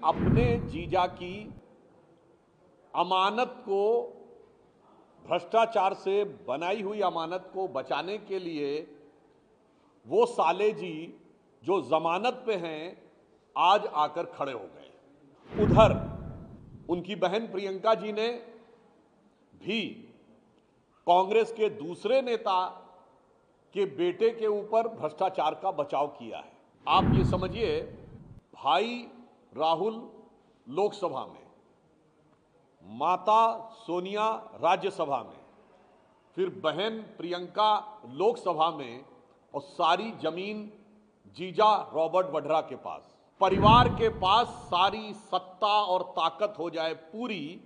अपने जीजा की अमानत को, भ्रष्टाचार से बनाई हुई अमानत को बचाने के लिए वो साले जी जो जमानत पे हैं आज आकर खड़े हो गए। उधर उनकी बहन प्रियंका जी ने भी कांग्रेस के दूसरे नेता के बेटे के ऊपर भ्रष्टाचार का बचाव किया है। आप ये समझिए, भाई राहुल लोकसभा में, माता सोनिया राज्यसभा में, फिर बहन प्रियंका लोकसभा में, और सारी जमीन जीजा रॉबर्ट वड्रा के पास, परिवार के पास सारी सत्ता और ताकत हो जाए पूरी,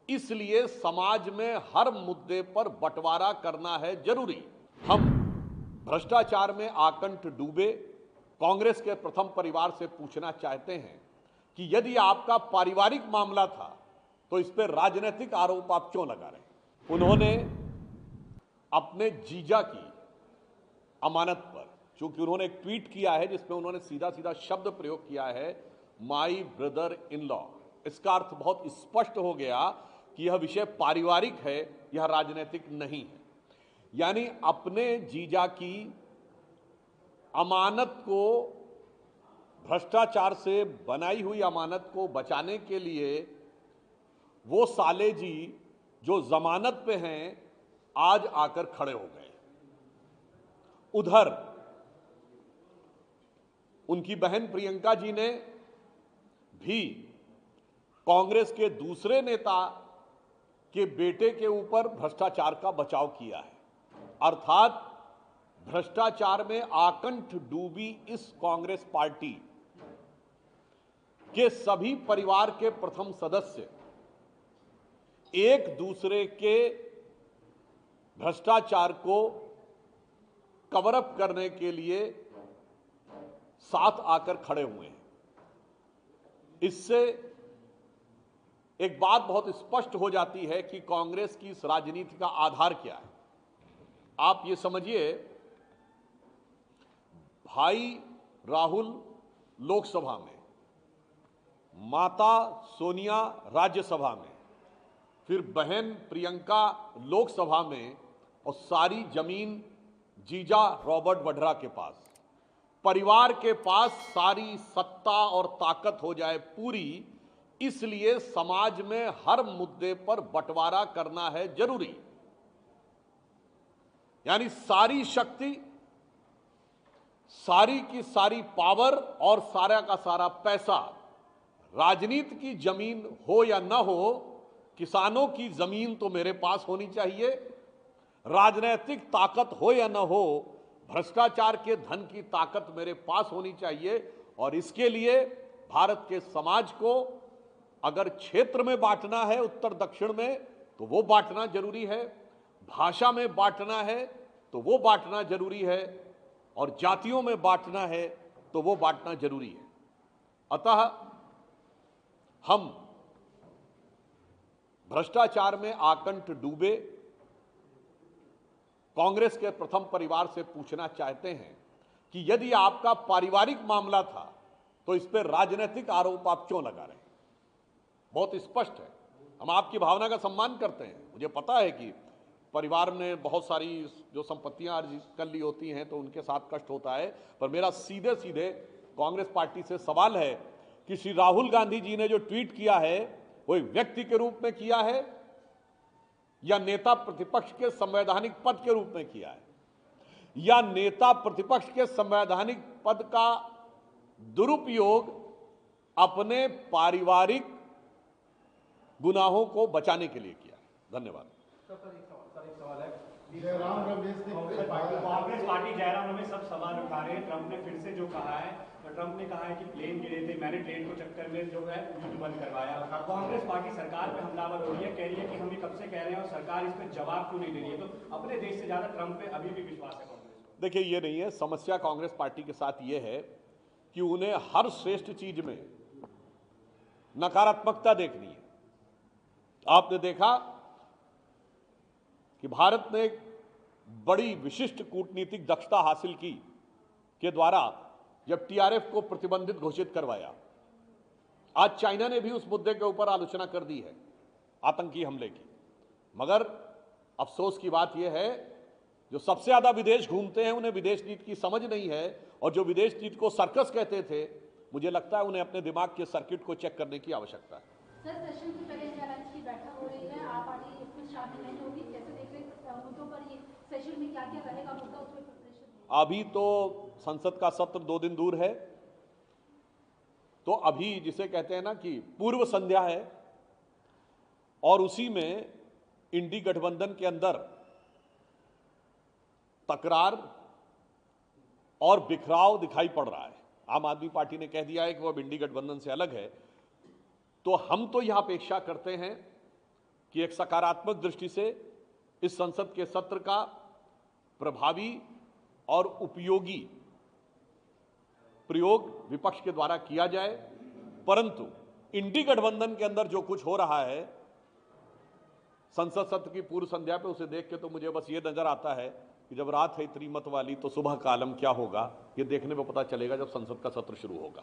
इसलिए समाज में हर मुद्दे पर बंटवारा करना है जरूरी। हम भ्रष्टाचार में आकंठ डूबे कांग्रेस के प्रथम परिवार से पूछना चाहते हैं कि यदि आपका पारिवारिक मामला था तो इस पर राजनीतिक आरोप आप क्यों लगा रहे? उन्होंने अपने जीजा की अमानत पर, चूंकि उन्होंने एक ट्वीट किया है जिसमें उन्होंने सीधा सीधा शब्द प्रयोग किया है, माई ब्रदर इन लॉ, इसका अर्थ बहुत स्पष्ट हो गया कि यह विषय पारिवारिक है, यह राजनीतिक नहीं है। यानी अपने जीजा की अमानत को, भ्रष्टाचार से बनाई हुई अमानत को बचाने के लिए वो साले जी जो जमानत पे हैं आज आकर खड़े हो गए। उधर उनकी बहन प्रियंका जी ने भी कांग्रेस के दूसरे नेता के बेटे के ऊपर भ्रष्टाचार का बचाव किया है। अर्थात भ्रष्टाचार में आकंठ डूबी इस कांग्रेस पार्टी के सभी परिवार के प्रथम सदस्य एक दूसरे के भ्रष्टाचार को कवर अप करने के लिए साथ आकर खड़े हुए हैं। इससे एक बात बहुत स्पष्ट हो जाती है कि कांग्रेस की इस राजनीति का आधार क्या है। आप ये समझिए, भाई राहुल लोकसभा में, माता सोनिया राज्यसभा में, फिर बहन प्रियंका लोकसभा में, और सारी जमीन जीजा रॉबर्ट वड्रा के पास, परिवार के पास सारी सत्ता और ताकत हो जाए पूरी, इसलिए समाज में हर मुद्दे पर बंटवारा करना है जरूरी। यानी सारी शक्ति, सारी की सारी पावर और सारा का सारा पैसा, राजनीति की जमीन हो या ना हो, किसानों की जमीन तो मेरे पास होनी चाहिए, राजनीतिक ताकत हो या ना हो, भ्रष्टाचार के धन की ताकत मेरे पास होनी चाहिए। और इसके लिए भारत के समाज को अगर क्षेत्र में बांटना है, उत्तर दक्षिण में, तो वो बांटना जरूरी है, भाषा में बांटना है तो वो बांटना जरूरी है, और जातियों में बांटना है तो वो बांटना जरूरी है। अतः हम भ्रष्टाचार में आकंठ डूबे कांग्रेस के प्रथम परिवार से पूछना चाहते हैं कि यदि आपका पारिवारिक मामला था तो इस पर राजनीतिक आरोप आप क्यों लगा रहे हैं? बहुत स्पष्ट है। हम आपकी भावना का सम्मान करते हैं। मुझे पता है कि परिवार ने बहुत सारी जो संपत्तियां अर्जित कर ली होती हैं तो उनके साथ कष्ट होता है, पर मेरा सीधे सीधे कांग्रेस पार्टी से सवाल है कि श्री राहुल गांधी जी ने जो ट्वीट किया है वो एक व्यक्ति के रूप में किया है या नेता प्रतिपक्ष के संवैधानिक पद के रूप में किया है, या नेता प्रतिपक्ष के संवैधानिक पद का दुरुपयोग अपने पारिवारिक गुनाहों को बचाने के लिए किया? धन्यवाद। कांग्रेस पार्टी जयराम रमेश सब सवाल उठा रहे हैं। ट्रंप ने फिर से जो कहा है, ट्रंप ने कहा है कि प्लेन गिरे थे, मैंने ट्रेन को चक्कर में जो है युद्ध बंद करवाया। कांग्रेस पार्टी सरकार पे हमलावर हो रही है, कह रही है कि हम ये कब से कह रहे हैं और सरकार इस पर जवाब क्यों नहीं दे रही है। तो अपने देश से ज्यादा ट्रंप पे अभी भी विश्वास है कांग्रेस को? देखिए, ये नहीं है समस्या। कांग्रेस पार्टी के साथ ये है कि उन्हें हर श्रेष्ठ चीज में नकारात्मकता देखनी है। आपने देखा कि भारत ने एक बड़ी विशिष्ट कूटनीतिक दक्षता हासिल की के द्वारा जब टीआरएफ को प्रतिबंधित घोषित करवाया, आज चाइना ने भी उस मुद्दे के ऊपर आलोचना कर दी है, आतंकी हमले की। मगर अफसोस की बात यह है, जो सबसे ज्यादा विदेश घूमते हैं उन्हें विदेश नीति की समझ नहीं है, और जो विदेश नीति को सर्कस कहते थे, मुझे लगता है उन्हें अपने दिमाग के सर्किट को चेक करने की आवश्यकता है। सर, सेशन से पहले इंडिया अलायंस की बैठक हो रही है, आप पार्टी इसमें शामिल नहीं होगी, कैसे देख रहे हैं मुद्दों पर? ये सेशन में क्या क्या रहेगा मुद्दा, उसमें प्रिपरेशन? अभी तो संसद का सत्र 2 दिन दूर है, तो अभी जिसे कहते हैं ना कि पूर्व संध्या है, और उसी में इंडी गठबंधन के अंदर तकरार और बिखराव दिखाई पड़ रहा है। आम आदमी पार्टी ने कह दिया है कि वह इंडी गठबंधन से अलग है। तो हम तो यह अपेक्षा करते हैं कि एक सकारात्मक दृष्टि से इस संसद के सत्र का प्रभावी और उपयोगी प्रयोग विपक्ष के द्वारा किया जाए, परंतु इंडी गठबंधन के अंदर जो कुछ हो रहा है संसद सत्र की पूर्व संध्या पे, उसे देख के तो मुझे बस ये नजर आता है कि जब रात है इतनी मत वाली तो सुबह का आलम क्या होगा, ये देखने में पता चलेगा जब संसद का सत्र शुरू होगा।